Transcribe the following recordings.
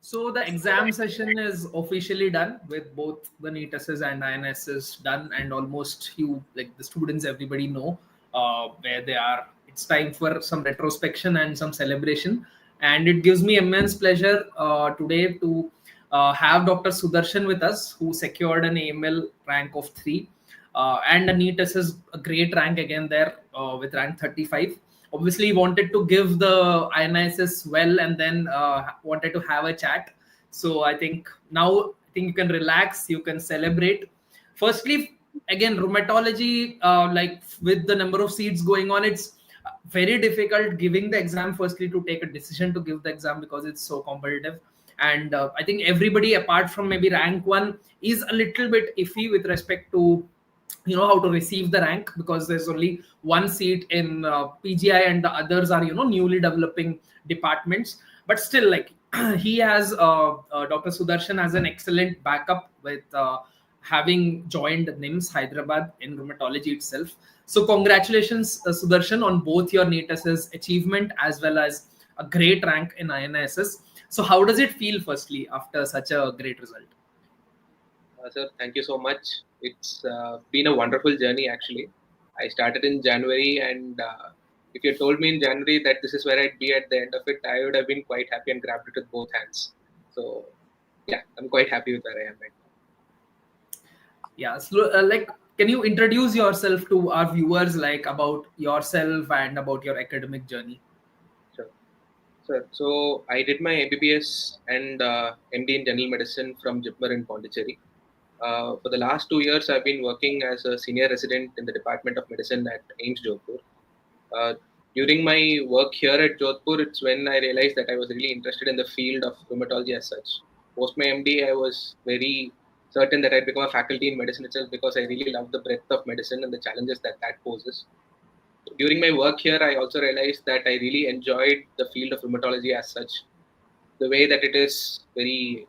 So the exam session is officially done with both the NEET SS and INSS done, and almost the students, everybody know where they are. It's time for some retrospection and some celebration, and it gives me immense pleasure today to have Dr. Sudharshan with us, who secured an AML rank of 3 and a NEET SS a great rank again there with rank 35. Obviously wanted to give the INISS well, and then wanted to have a chat. So I think now you can relax, you can celebrate. Firstly, again, rheumatology, like with the number of seats going on, it's very difficult giving the exam. Firstly, to take a decision to give the exam because it's so competitive, and I think everybody apart from maybe rank 1 is a little bit iffy with respect to how to receive the rank, because there's only one seat in PGI and the others are newly developing departments. But still, like he has Dr. Sudarshan has an excellent backup with having joined NIMS Hyderabad in rheumatology itself. So congratulations, Sudarshan, on both your NEET SS achievement as well as a great rank in INSS. So how does it feel, firstly, after such a great result? Sir, thank you so much. It's been a wonderful journey, actually. I started in January, and if you told me in January that this is where I'd be at the end of it, I would have been quite happy and grabbed it with both hands. So, yeah, I'm quite happy with where I am right now. Yeah, so, can you introduce yourself to our viewers, like about yourself and about your academic journey? Sure. Sir, so I did my MBBS and MD in General Medicine from JIPMER in Pondicherry. For the last 2 years, I've been working as a senior resident in the Department of Medicine at AIIMS Jodhpur. During my work here at Jodhpur, it's when I realized that I was really interested in the field of rheumatology as such. Post my MD, I was very certain that I'd become a faculty in medicine itself because I really love the breadth of medicine and the challenges that poses. During my work here, I also realized that I really enjoyed the field of rheumatology as such. The way that it is very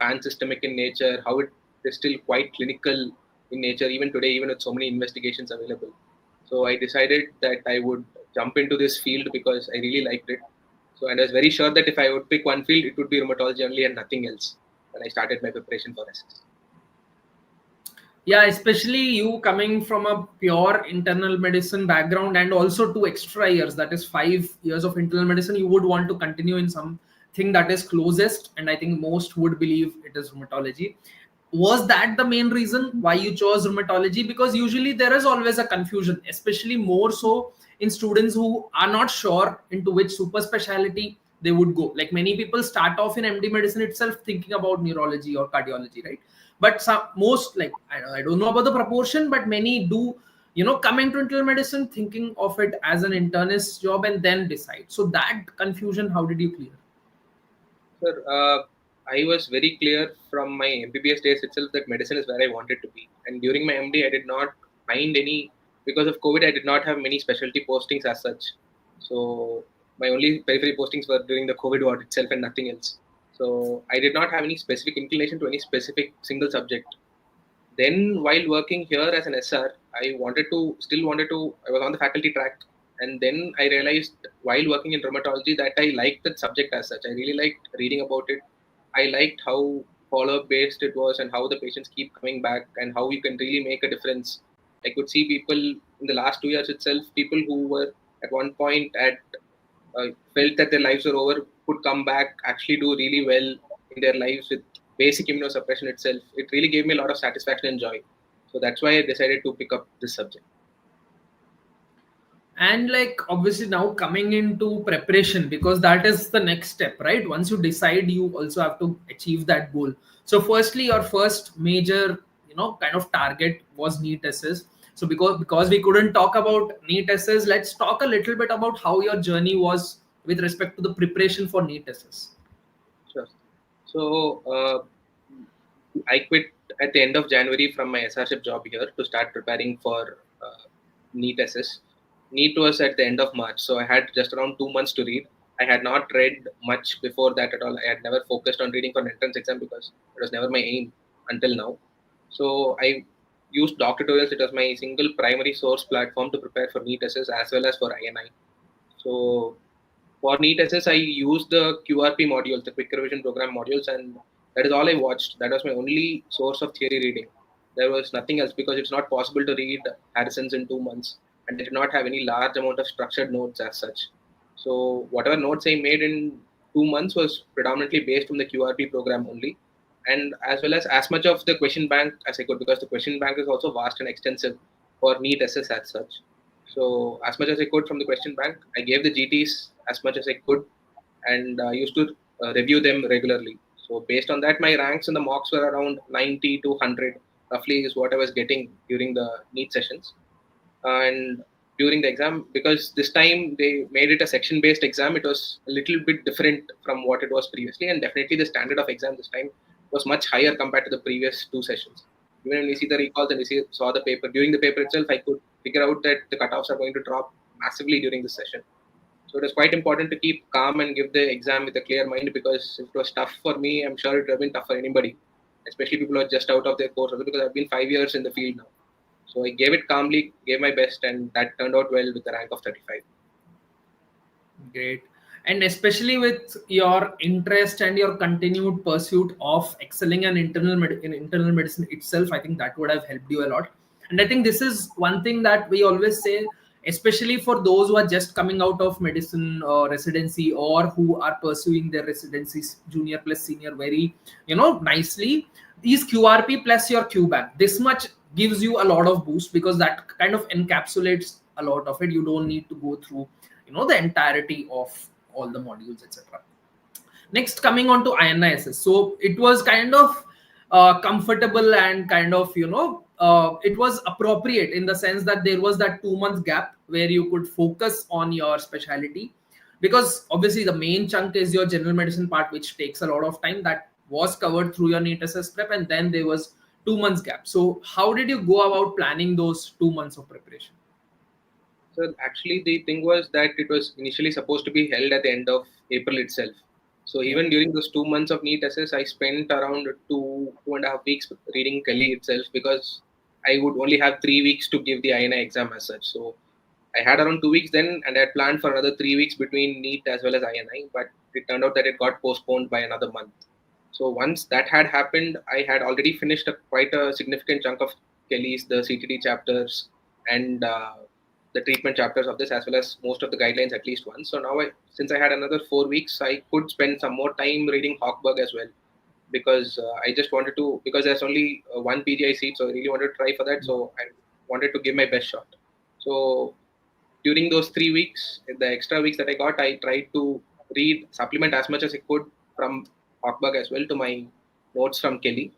pan-systemic in nature, how it is still quite clinical in nature, even today, even with so many investigations available. So I decided that I would jump into this field because I really liked it. So, and I was very sure that if I would pick one field, it would be rheumatology only and nothing else. And I started my preparation for SS. Yeah, especially you coming from a pure internal medicine background and also 2 extra years, that is 5 years of internal medicine, you would want to continue in something that is closest, and I think most would believe it is rheumatology. Was that the main reason why you chose rheumatology? Because usually there is always a confusion, especially more so in students who are not sure into which super specialty they would go. Like many people start off in MD medicine itself thinking about neurology or cardiology, right? But most, like I don't know about the proportion, but many do come into internal medicine thinking of it as an internist job and then decide. So that confusion, how did you clear? Sir, I was very clear from my MBBS days itself that medicine is where I wanted to be. And during my MD, I did not find any, because of COVID, I did not have many specialty postings as such. So my only periphery postings were during the COVID ward itself and nothing else. So I did not have any specific inclination to any specific single subject. Then while working here as an SR, I was on the faculty track. And then I realized while working in rheumatology that I liked that subject as such. I really liked reading about it. I liked how follow-up based it was and how the patients keep coming back and how you can really make a difference. I could see people in the last 2 years itself, people who were at one point felt that their lives were over, could come back, actually do really well in their lives with basic immunosuppression itself. It really gave me a lot of satisfaction and joy. So that's why I decided to pick up this subject. And like obviously now coming into preparation, because that is the next step, right? Once you decide, you also have to achieve that goal. So firstly, your first major kind of target was NEET SS. So because we couldn't talk about NEET SS, let's talk a little bit about how your journey was with respect to the preparation for NEET SS. Sure. So I quit at the end of January from my SRship job here to start preparing for NEET SS. NEET was at the end of March, so I had just around 2 months to read. I had not read much before that at all. I had never focused on reading for an entrance exam because it was never my aim until now. So I used doc tutorials. It was my single primary source platform to prepare for NEET SS as well as for INI. So For NEET SS, I used the QRP modules, the Quick Revision Program modules, and that is all I watched. That was my only source of theory reading. There was nothing else because it's not possible to read Harrison's in 2 months, and I did not have any large amount of structured notes as such. So whatever notes I made in 2 months was predominantly based on the QRP program only, and as much of the question bank as I could, because the question bank is also vast and extensive for NEET SS as such. So as much as I could from the question bank, I gave the GTs as much as I could, and used to review them regularly. So based on that, my ranks in the mocks were around 90 to 100, roughly is what I was getting during the NEET sessions. And during the exam, because this time they made it a section based exam, it was a little bit different from what it was previously, and definitely the standard of exam this time was much higher compared to the previous two sessions. Even when we see the recalls and saw the paper, during the paper itself, I could figure out that the cutoffs are going to drop massively during this session. So it was quite important to keep calm and give the exam with a clear mind, because if it was tough for me, I'm sure it would have been tough for anybody, especially people who are just out of their course, also because I've been 5 years in the field now. So I gave it calmly, gave my best, and that turned out well with the rank of 35. Great. And especially with your interest and your continued pursuit of excelling in internal medicine itself, I think that would have helped you a lot. And I think this is one thing that we always say, especially for those who are just coming out of medicine residency, or who are pursuing their residencies junior plus senior very, nicely. These QRP plus your QBank, this much gives you a lot of boost, because that kind of encapsulates a lot of it. You don't need to go through the entirety of all the modules, etc. Next, coming on to INISS. So it was kind of comfortable, and kind of it was appropriate in the sense that there was that 2 month gap where you could focus on your specialty, because obviously the main chunk is your general medicine part, which takes a lot of time. That was covered through your NEET SS prep, and then there was 2 months gap. So how did you go about planning those 2 months of preparation? So actually, the thing was that it was initially supposed to be held at the end of April itself. So Yeah. even during those 2 months of NEET SS, I spent around 2.5 weeks reading Kelly itself, because I would only have 3 weeks to give the INI exam as such. So I had around 2 weeks then, and I had planned for another 3 weeks between NEET as well as INI, but it turned out that it got postponed by another month. So once that had happened, I had already finished quite a significant chunk of Kelly's, the CTD chapters, and the treatment chapters of this, as well as most of the guidelines at least once. So now, since I had another 4 weeks, I could spend some more time reading Hawkberg as well, because I just wanted to, because there's only one PGI seat, so I really wanted to try for that. So I wanted to give my best shot. So during those 3 weeks, the extra weeks that I got, I tried to supplement as much as I could from Hawkberg as well to my notes from Kelly.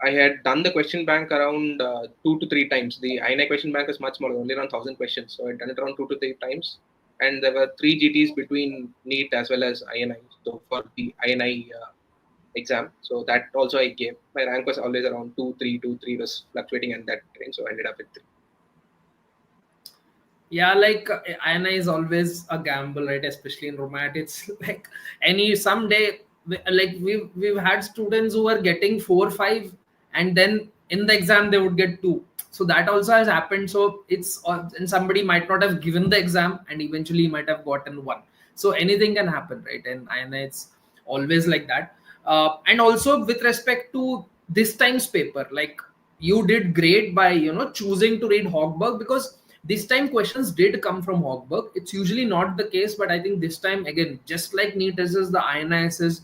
I had done the question bank around 2 to 3 times. The INI question bank is much smaller, only around 1,000 questions. So I had done it around 2 to 3 times. And there were 3 GTs between NEET as well as INI. So for the INI exam, so that also I gave. My rank was always around 2, 3, 2, 3, was fluctuating in that range. So I ended up with 3. Yeah, like INI is always a gamble, right? Especially in Romat, it's like any someday, like we've had students who are getting 4 5, and then in the exam they would get 2. So that also has happened. So it's and somebody might not have given the exam, and eventually might have gotten 1. So anything can happen, right? And INI, it's always like that. And also with respect to this time's paper, like you did great by choosing to read Hogberg, because this time questions did come from Hogberg. It's usually not the case, but I think this time, again, just like NEET SS, the INISS,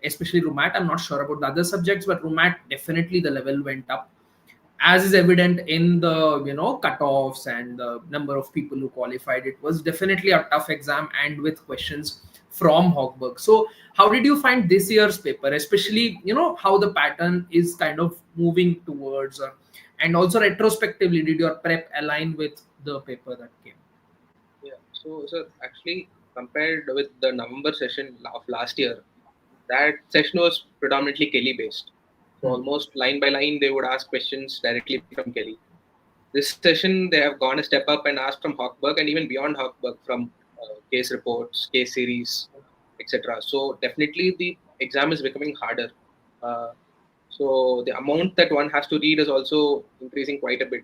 especially Rumat, I'm not sure about the other subjects, but Rumat, definitely the level went up, as is evident in the cutoffs and the number of people who qualified. It was definitely a tough exam, and with questions from Hogberg. So how did you find this year's paper, especially how the pattern is kind of moving towards, and also retrospectively, did your prep align with the paper that came? Yeah. So actually, compared with the November session of last year, that session was predominantly Kelly based. So Hmm. almost line by line, they would ask questions directly from Kelly. This session, they have gone a step up and asked from Hawkberg, and even beyond Hawkberg, from case reports, case series, etc. So definitely the exam is becoming harder. Uh, so the amount that one has to read is also increasing quite a bit.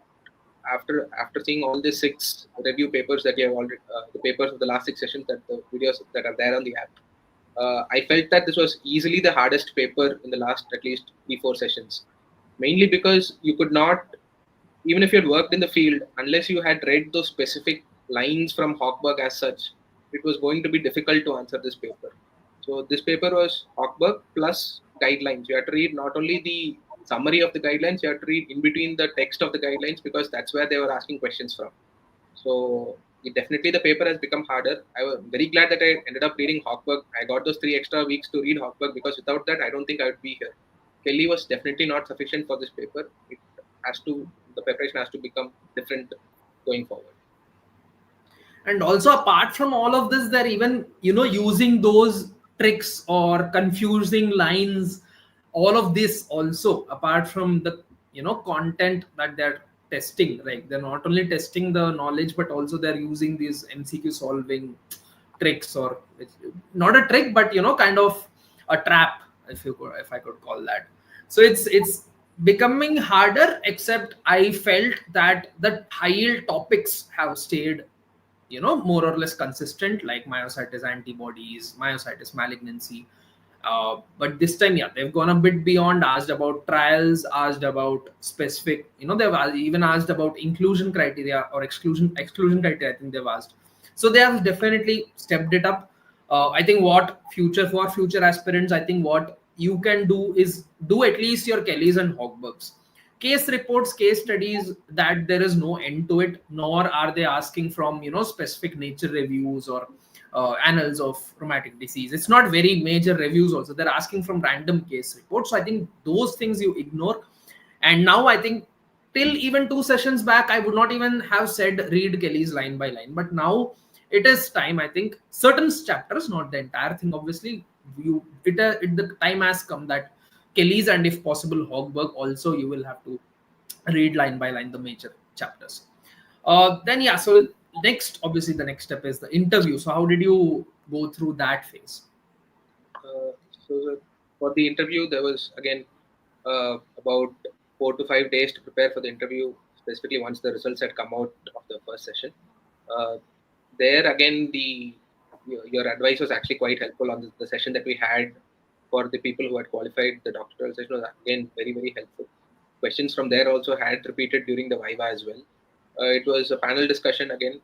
after seeing all the 6 review papers that you have already, the papers of the last 6 sessions, that the videos that are there on the app, I felt that this was easily the hardest paper in the last at least 3-4 sessions. Mainly because you could not, even if you had worked in the field, unless you had read those specific lines from Hochberg as such, it was going to be difficult to answer this paper. So this paper was Hochberg plus guidelines. You had to read not only the summary of the guidelines, you had to read in between the text of the guidelines, because that's where they were asking questions from. So definitely the paper has become harder. I was very glad that I ended up reading Hochberg. I got those 3 extra weeks to read Hochberg, because without that, I don't think I would be here. Kelly was definitely not sufficient for this paper. The preparation has to become different going forward. And also, apart from all of this, they're even using those tricks or confusing lines, all of this also, apart from the content that they're testing. Like, they're not only testing the knowledge, but also they're using these MCQ solving tricks, or not a trick, but kind of a trap, if I could call that. So it's becoming harder, except I felt that the high topics have stayed more or less consistent, like myositis antibodies, myositis malignancy. But this time, yeah, they've gone a bit beyond, asked about trials, asked about specific, they've even asked about inclusion criteria or exclusion criteria, I think they've asked. So they have definitely stepped it up. I think for future aspirants, I think what you can do is do at least your Kellys and Hogbergs. Case reports, case studies, that there is no end to it, nor are they asking from specific Nature reviews or annals of rheumatic disease. It's not very major reviews also, they're asking from random case reports. So I think those things you ignore. And now I think, till even 2 sessions back, I would not even have said read Kelly's line by line, but now it is time. I think certain chapters, not the entire thing, obviously. The time has come that Kelly's, and if possible Hogberg also, you will have to read line by line the major chapters. Then yeah, so next, obviously the next step is the interview. So how did you go through that phase? So for the interview, there was again about 4 to 5 days to prepare for the interview, specifically once the results had come out of the first session. There again, your advice was actually quite helpful on the session that we had for the people who had qualified. The doctoral session was again very, very helpful. Questions from there also had repeated during the Viva as well. It was a panel discussion again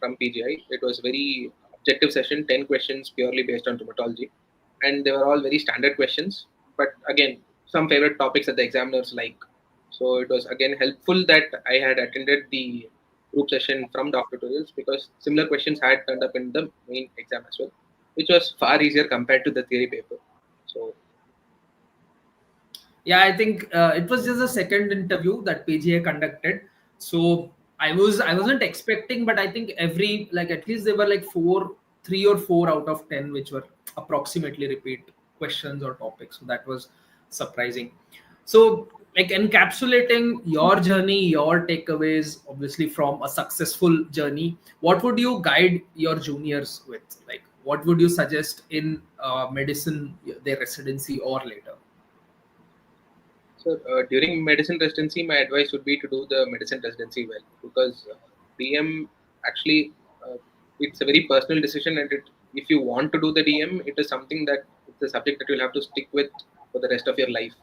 from PGI. It was very objective session, 10 questions purely based on rheumatology. And they were all very standard questions, but again, some favorite topics that the examiners like. So it was again helpful that I had attended the group session from Dr. Tutorials, because similar questions had turned up in the main exam as well, which was far easier compared to the theory paper. So Yeah, I think it was just a second interview that PGA conducted. So I wasn't expecting, but I think every, like, at least there were like 3 or 4 out of 10 which were approximately repeat questions or topics. So that was surprising. So, like, encapsulating your journey, your takeaways, obviously from a successful journey, what would you guide your juniors with? Like, what would you suggest in medicine, their residency or later? So during medicine residency, my advice would be to do the medicine residency well, because DM actually it's a very personal decision, and if you want to do the DM, it is something that it's a subject that you'll have to stick with for the rest of your life.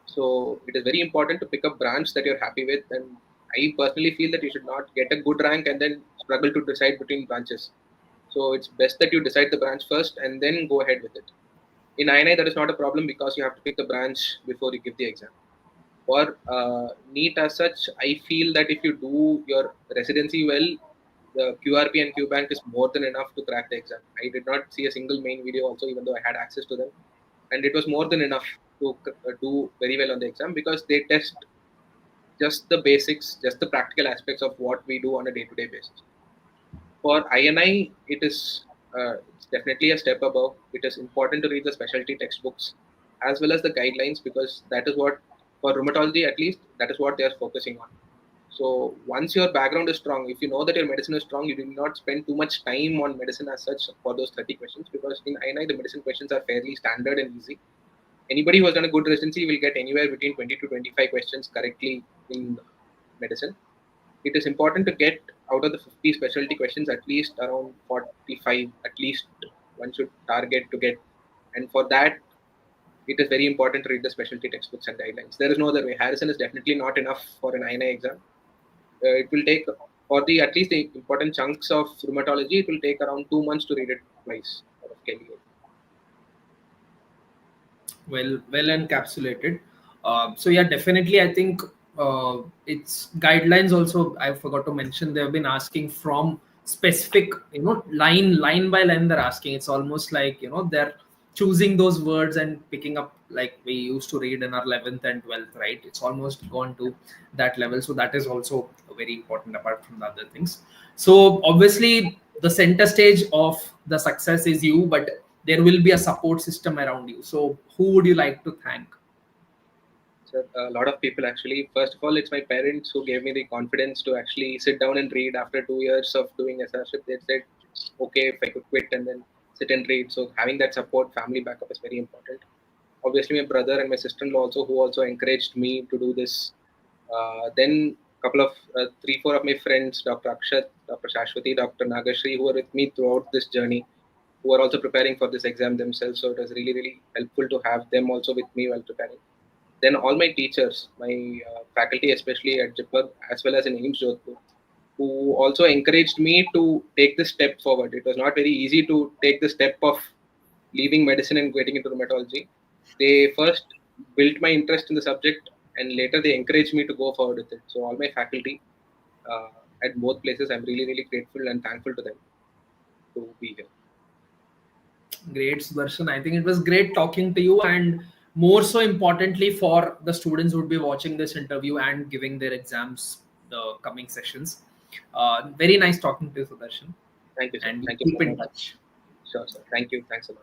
So it is very important to pick a branch that you're happy with, and I personally feel that you should not get a good rank and then struggle to decide between branches. So it's best that you decide the branch first and then go ahead with it. In INI, that is not a problem, because you have to pick the branch before you give the exam. For NEET as such, I feel that if you do your residency well, the QRP and QBank is more than enough to crack the exam. I did not see a single main video also, even though I had access to them, and it was more than enough to do very well on the exam, because they test just the basics, just the practical aspects of what we do on a day-to-day basis. For INI, it's definitely a step above. It is important to read the specialty textbooks as well as the guidelines, because that is what, for rheumatology at least, that is what they are focusing on. So once your background is strong, if you know that your medicine is strong, you do not spend too much time on medicine as such for those 30 questions, because in INI the medicine questions are fairly standard and easy. Anybody who has done a good residency will get anywhere between 20 to 25 questions correctly in medicine. it is important to get out of the 50 specialty questions at least around 45, at least one should target to get. And for that, it is very important to read the specialty textbooks and guidelines. There is no other way. Harrison is definitely not enough for an INI exam. It will take, for the at least the important chunks of rheumatology, it will take around 2 months to read it twice out of Kelly. Well encapsulated. So yeah, definitely I think it's guidelines also, I forgot to mention, they've been asking from specific, line by line they're asking. It's almost like, they're choosing those words and picking up like we used to read in our 11th and 12th, right? It's almost gone to that level. So that is also very important apart from the other things. So obviously the center stage of the success is you, but there will be a support system around you. So who would you like to thank? So a lot of people actually. First of all, it's my parents who gave me the confidence to actually sit down and read after 2 years of doing SRship. They said, okay, if I could quit and then sit and read. So having that support, family backup is very important. Obviously, my brother and my sister-in-law also, who also encouraged me to do this. Then a couple of 3-4 of my friends, Dr. Akshat, Dr. Shashwati, Dr. Nagashri, who were with me throughout this journey, who are also preparing for this exam themselves. So it was really, really helpful to have them also with me while preparing. Then all my teachers, my faculty, especially at Jipur, as well as in AIMS Jodhpur, who also encouraged me to take this step forward. It was not very easy to take the step of leaving medicine and getting into rheumatology. They first built my interest in the subject, and later they encouraged me to go forward with it. So all my faculty uh, at both places, I'm really, really grateful and thankful to them to be here. Great, Sudarshan. I think it was great talking to you, and more so importantly for the students who would be watching this interview and giving their exams the coming sessions. Very nice talking to you, Sudarshan, Thank you, sir. and we Thank you keep so in much. touch. Sure, sir. Thank you. Thanks a lot.